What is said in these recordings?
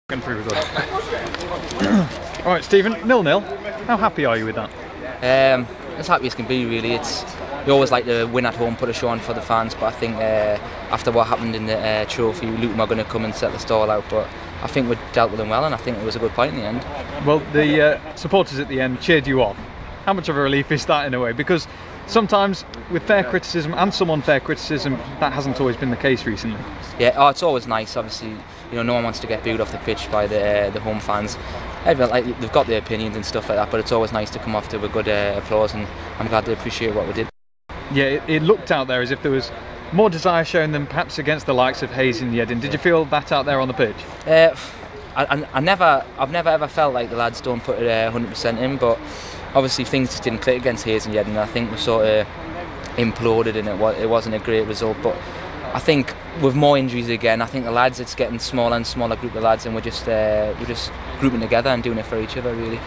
Through All right, Stephen, 0-0. How happy are you with that? As happy as can be, really. You always like to win at home, put a show on for the fans, but I think after what happened in the trophy, Luton are going to come and set the stall out. But I think we dealt with them well, and I think it was a good point in the end. Well, the supporters at the end cheered you on. How much of a relief is that in a way? Because sometimes with fair criticism and some unfair criticism, that hasn't always been the case recently. Yeah, it's always nice. Obviously, no one wants to get booed off the pitch by the home fans. Everyone, they've got their opinions and stuff like that, but it's always nice to come off to a good applause, and I'm glad they appreciate what we did. Yeah, it looked out there as if there was more desire shown than perhaps against the likes of Hayes and Yedding. Did you feel that out there on the pitch? I've never ever felt like the lads don't put it 100% in, but obviously things just didn't click against Hayes and Yedding. I think we sort of imploded, and it wasn't a great result. But I think with more injuries again, I think the lads, it's getting smaller and smaller group of lads, and we're just grouping together and doing it for each other, really.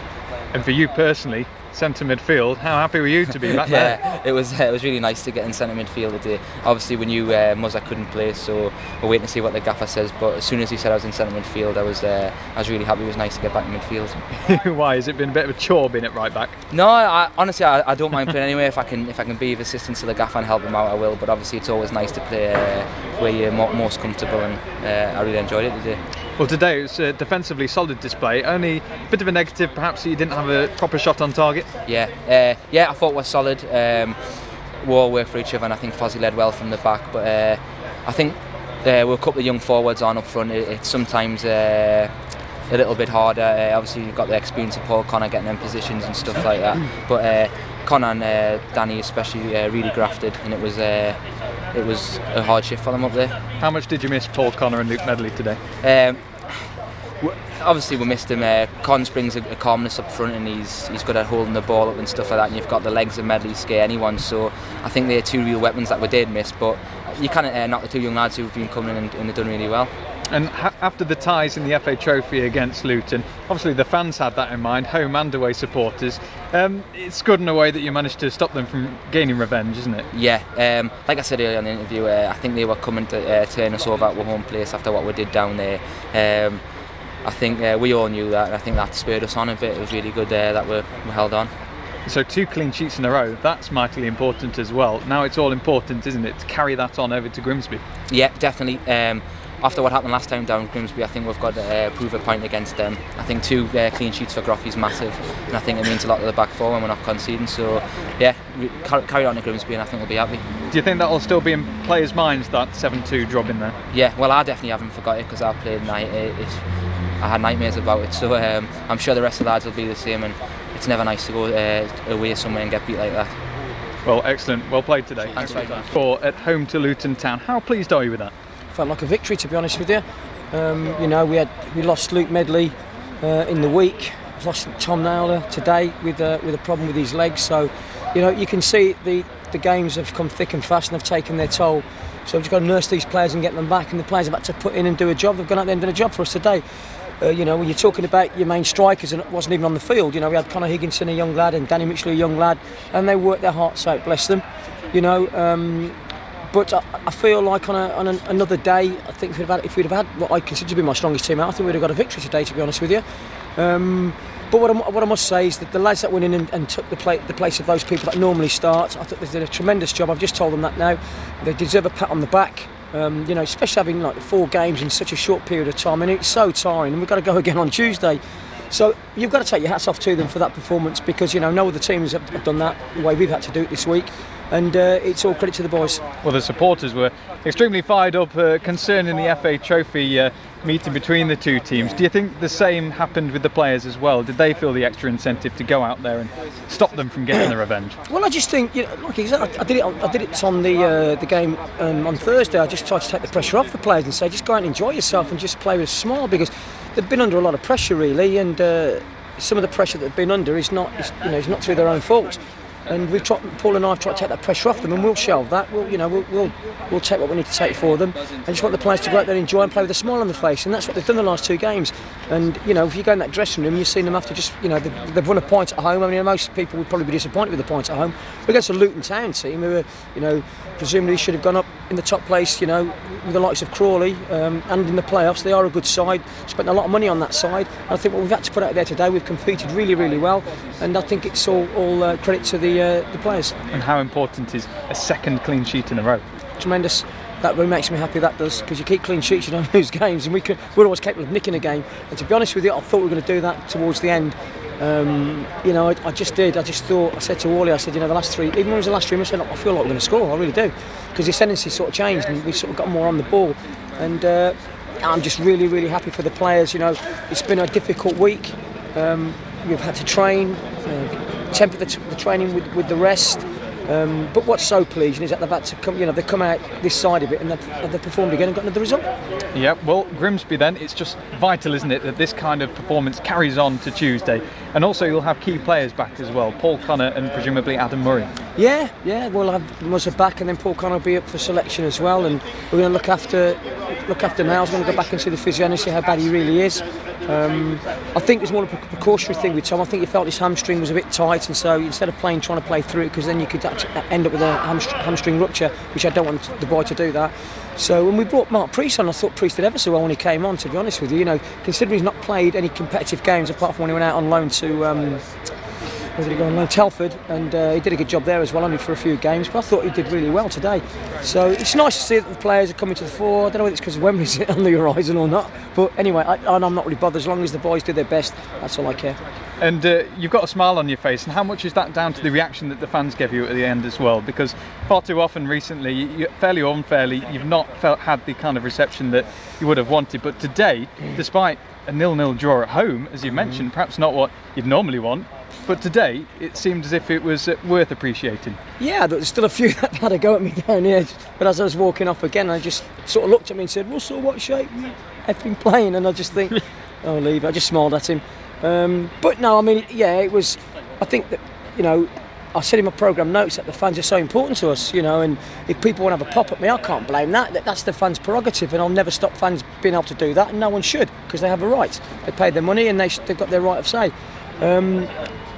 And for you personally, centre midfield, how happy were you to be back there? Yeah, it was really nice to get in centre midfield today. Obviously we knew Muzza couldn't play, so we're waiting to see what the gaffer says, but as soon as he said I was in centre midfield, I was really happy. It was nice to get back in midfield. Why? Has it been a bit of a chore being at right back? No, honestly I don't mind playing anyway. If I can be of assistance to the gaffer and help him out, I will, but obviously it's always nice to play where you're most comfortable, and I really enjoyed it today. Well, today it was a defensively solid display. Only a bit of a negative, perhaps, that you didn't have a proper shot on target. Yeah, I thought we're solid. We all work for each other, and I think Fozzie led well from the back. But I think we're a couple of young forwards on up front. It's sometimes a little bit harder. Obviously, you've got the experience of Paul Connor getting in positions and stuff like that. But Connor and Danny especially really grafted, and it was a hard shift for them up there. How much did you miss Paul Connor and Luke Medley today? Obviously we missed him. Cons brings a calmness up front, and he's good at holding the ball up and stuff like that, and you've got the legs of Medley scare anyone, so I think they're two real weapons that we did miss, but you can't knock the two young lads who've been coming in and they've done really well. And after the ties in the FA Trophy against Luton, obviously the fans had that in mind, home and away supporters. It's good in a way that you managed to stop them from gaining revenge, isn't it? Yeah, like I said earlier in the interview, I think they were coming to turn us over at our home place after what we did down there. I think we all knew that, and I think that spurred us on a bit. It was really good that we held on. So 2 clean sheets in a row, that's mightily important as well. Now it's all important, isn't it, to carry that on over to Grimsby? Yeah, definitely. After what happened last time down at Grimsby, I think we've got to prove a point against them. I think 2 clean sheets for Groffy is massive, and I think it means a lot to the back four when we're not conceding. So yeah, carry on to Grimsby, and I think we'll be happy. Do you think that will still be in players' minds, that 7-2 drop in there? Yeah, well, I definitely haven't forgot it, because I played night. I had nightmares about it, so I'm sure the rest of the lads will be the same, and it's never nice to go away somewhere and get beat like that. Well, excellent. Well played today. Thanks very much. For at home to Luton Town, how pleased are you with that? Felt like a victory, to be honest with you. We lost Luke Medley in the week. We lost Tom Naylor today with a problem with his legs. So, you can see the games have come thick and fast and have taken their toll. So we've just got to nurse these players and get them back. And the players have had to put in and do a job. They've gone out there and done a job for us today. When you're talking about your main strikers, and it wasn't even on the field. We had Connor Higginson, a young lad, and Danny Mitchell, a young lad, and they worked their hearts out. Bless them. But I feel like on another day, I think if we'd have had what I consider to be my strongest team out, I think we'd have got a victory today, to be honest with you. But what I must say is that the lads that went in and took the place of those people that normally start, I think they did a tremendous job. I've just told them that now. They deserve a pat on the back. Especially having like 4 games in such a short period of time, and it's so tiring, and we've got to go again on Tuesday. So you've got to take your hats off to them for that performance, because no other teams have done that the way we've had to do it this week, and it's all credit to the boys. Well, the supporters were extremely fired up concerning the FA Trophy meeting between the 2 teams. Do you think the same happened with the players as well? Did they feel the extra incentive to go out there and stop them from getting the revenge? Well, I just think, like exactly, I did it on the game on Thursday. I just tried to take the pressure off the players and say, just go out and enjoy yourself and just play with a smile, because they've been under a lot of pressure, really, and some of the pressure that they've been under is not through their own fault. And Paul and I have tried to take that pressure off them, and we'll shelve that. We'll take what we need to take for them, and just want the players to go out there and enjoy and play with a smile on their face, and that's what they've done the last 2 games. And if you go in that dressing room, you've seen them after just they've won a point at home. I mean, most people would probably be disappointed with the points at home. We're against a Luton Town team who presumably should have gone up in the top place, with the likes of Crawley and in the playoffs. They are a good side. Spent a lot of money on that side. And I think what we've had to put out there today, we've competed really, really well, and I think it's all credit to the players. And how important is a second clean sheet in a row? Tremendous. That really makes me happy, that does, because you keep clean sheets, you don't lose games, and we're always capable of nicking a game. And to be honest with you, I thought we were going to do that towards the end. You know, I just did. I just thought, I said to Wally, I said, you know, the last three, even when it was the last 3 minutes, I said, I feel like we're going to score, I really do. Because the ascendancy sort of changed and we sort of got more on the ball. And I'm just really, really happy for the players. You know, it's been a difficult week. We've had to train, temper the training with the rest. But what's so pleasing is that they've had to come, you know, they've come out this side of it and they've performed again and got another result. Yeah, well, Grimsby then, it's just vital, isn't it, that this kind of performance carries on to Tuesday. And also you'll have key players back as well, Paul Connor and presumably Adam Murray. Yeah, we'll have Muzza back, and then Paul Connor will be up for selection as well, and we're going to look after Niles. We're going to go back and see the physio and see how bad he really is. I think it's more of a precautionary thing with Tom. I think he felt his hamstring was a bit tight, and so instead of trying to play through it, because then you could end up with a hamstring rupture, which I don't want the boy to do that. So when we brought Mark Priest on, I thought Priest did ever so well when he came on, to be honest with you. You know, considering he's not played any competitive games apart from when he went out on loan to where did he go on loan? Telford, and he did a good job there as well, only for a few games, but I thought he did really well today. So it's nice to see that the players are coming to the fore. I don't know whether it's because Wembley's on the horizon or not, but anyway, I'm not really bothered. As long as the boys do their best, that's all I care. And you've got a smile on your face, and how much is that down to the reaction that the fans gave you at the end as well? Because far too often recently, fairly or unfairly, you've not had the kind of reception that you would have wanted. But today, despite a 0-0 draw at home, as you mentioned, perhaps not what you'd normally want, but today it seemed as if it was worth appreciating. Yeah, there's still a few that had a go at me down here, but as I was walking off again, I just sort of looked at me and said, Russell, what shape you effing playing? And I just think, oh, leave it. I just smiled at him. But no, I mean, yeah, it was, I think that, you know, I said in my programme notes that the fans are so important to us, you know, and if people want to have a pop at me, I can't blame that. That's the fans' prerogative, and I'll never stop fans being able to do that, and no one should, because they have a right. They paid their money and they've got their right of say.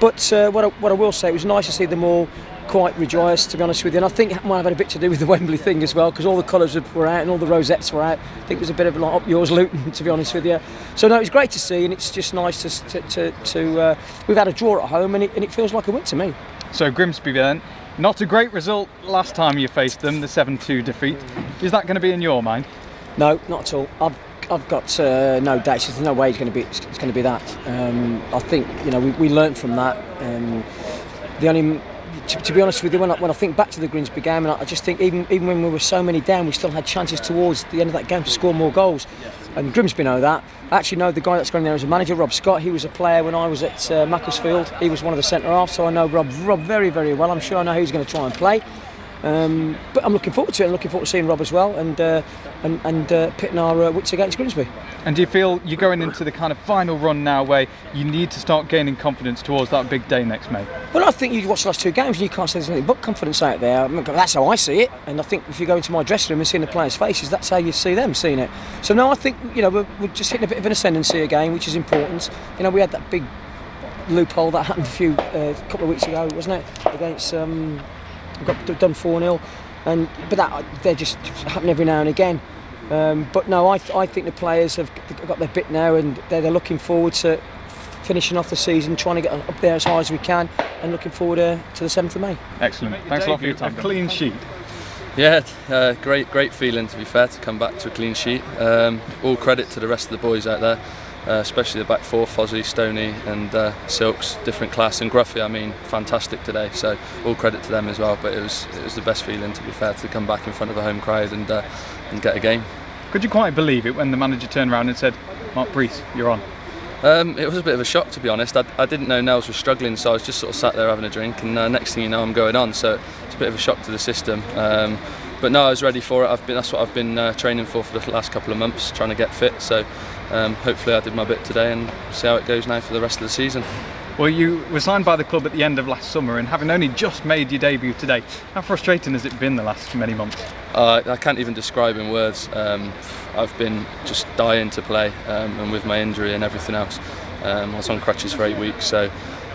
But what I will say, it was nice to see them all quite rejoiced, to be honest with you, and I think it might have had a bit to do with the Wembley thing as well, because all the colours were out and all the rosettes were out. I think it was a bit of like up yours Luton, to be honest with you. So no, it was great to see, and it's just nice to we've had a draw at home, and it feels like a win to me. So Grimsby then, not a great result last time you faced them, the 7-2 defeat. Is that going to be in your mind? No, not at all. I've got no doubts. There's no way it's going to be that. I think, you know, we learnt from that. The only, to be honest with you, when I think back to the Grimsby game, and I just think even when we were so many down, we still had chances towards the end of that game to score more goals. And Grimsby know that. I actually know the guy that's going there as a manager, Rob Scott. He was a player when I was at Macclesfield. He was one of the centre halves, so I know Rob very, very well. I'm sure I know who he's going to try and play. But I'm looking forward to it. I'm looking forward to seeing Rob as well, and pitting our wits against Grimsby. And do you feel you're going into the kind of final run now where you need to start gaining confidence towards that big day next May? Well, I think you watch the last two games and you can't say there's anything but confidence out there. I mean, that's how I see it, and I think if you go into my dressing room and see the players' faces, that's how you see them seeing it. So no, I think, you know, we're just hitting a bit of an ascendancy again, which is important. You know, we had that big loophole that happened a couple of weeks ago, wasn't it, against we got done 4-0, but they're just happen every now and again. But no, I think the players have got their bit now, and they're looking forward to finishing off the season, trying to get up there as high as we can, and looking forward to the 7th of May. Excellent. Thanks a lot for your time. A clean sheet. Yeah, great feeling, to be fair, to come back to a clean sheet. All credit to the rest of the boys out there. Especially the back four, Fozzie, Stoney and Silks, different class, and Gruffy, I mean, fantastic today, so all credit to them as well. But it was the best feeling, to be fair, to come back in front of a home crowd and get a game. Could you quite believe it when the manager turned around and said, Mark Priest, you're on? It was a bit of a shock, to be honest. I didn't know Nels was struggling, so I was just sort of sat there having a drink, and next thing you know, I'm going on, so it's a bit of a shock to the system. But no, I was ready for it. That's what I've been training for the last couple of months, trying to get fit. So hopefully I did my bit today, and see how it goes now for the rest of the season. Well, you were signed by the club at the end of last summer, and having only just made your debut today, how frustrating has it been the last many months? I can't even describe in words. I've been just dying to play, and with my injury and everything else, I was on crutches for 8 weeks. So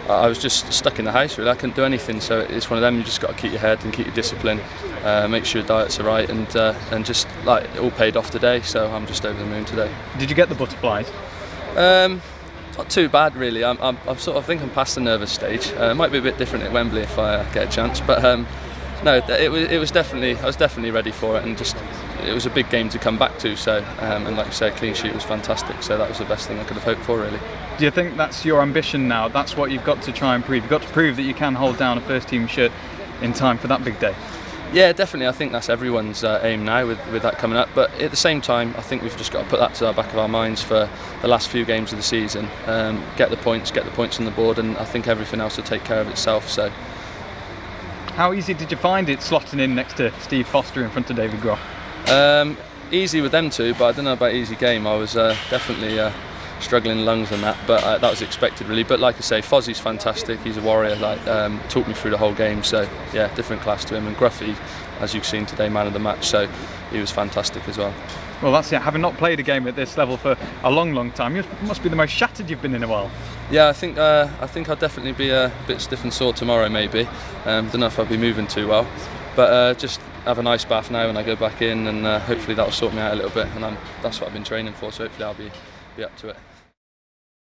I was just stuck in the house really. I couldn't do anything, so it's one of them. You just got to keep your head and keep your discipline, make sure your diets are right, and just like it all paid off today. So I'm just over the moon today. Did you get the butterflies? Not too bad really. I think I'm past the nervous stage. It might be a bit different at Wembley if I get a chance, but no, it was definitely, I was definitely ready for it, and just it was a big game to come back to. So and like you say, clean sheet was fantastic. So that was the best thing I could have hoped for really. Do you think that's your ambition now? That's what you've got to try and prove. You've got to prove that you can hold down a first team shirt in time for that big day. Yeah, definitely. I think that's everyone's aim now with that coming up. But at the same time, I think we've just got to put that to the back of our minds for the last few games of the season. Get the points on the board, and I think everything else will take care of itself. So. How easy did you find it slotting in next to Steve Foster in front of David Groff? Easy with them two, but I don't know about easy game. I was definitely struggling lungs and that, but that was expected really. But like I say, Fozzie's fantastic. He's a warrior. Like talked me through the whole game. So yeah, different class to him. And Gruffy, as you've seen today, man of the match. So he was fantastic as well. Well, that's it. Having not played a game at this level for a long time, you must be the most shattered you've been in a while. Yeah, I think I'll definitely be a bit stiff and sore tomorrow. Maybe. Don't know if I'll be moving too well, but just have a nice bath now when I go back in, and hopefully that'll sort me out a little bit. And that's what I've been training for. So hopefully I'll be up to it.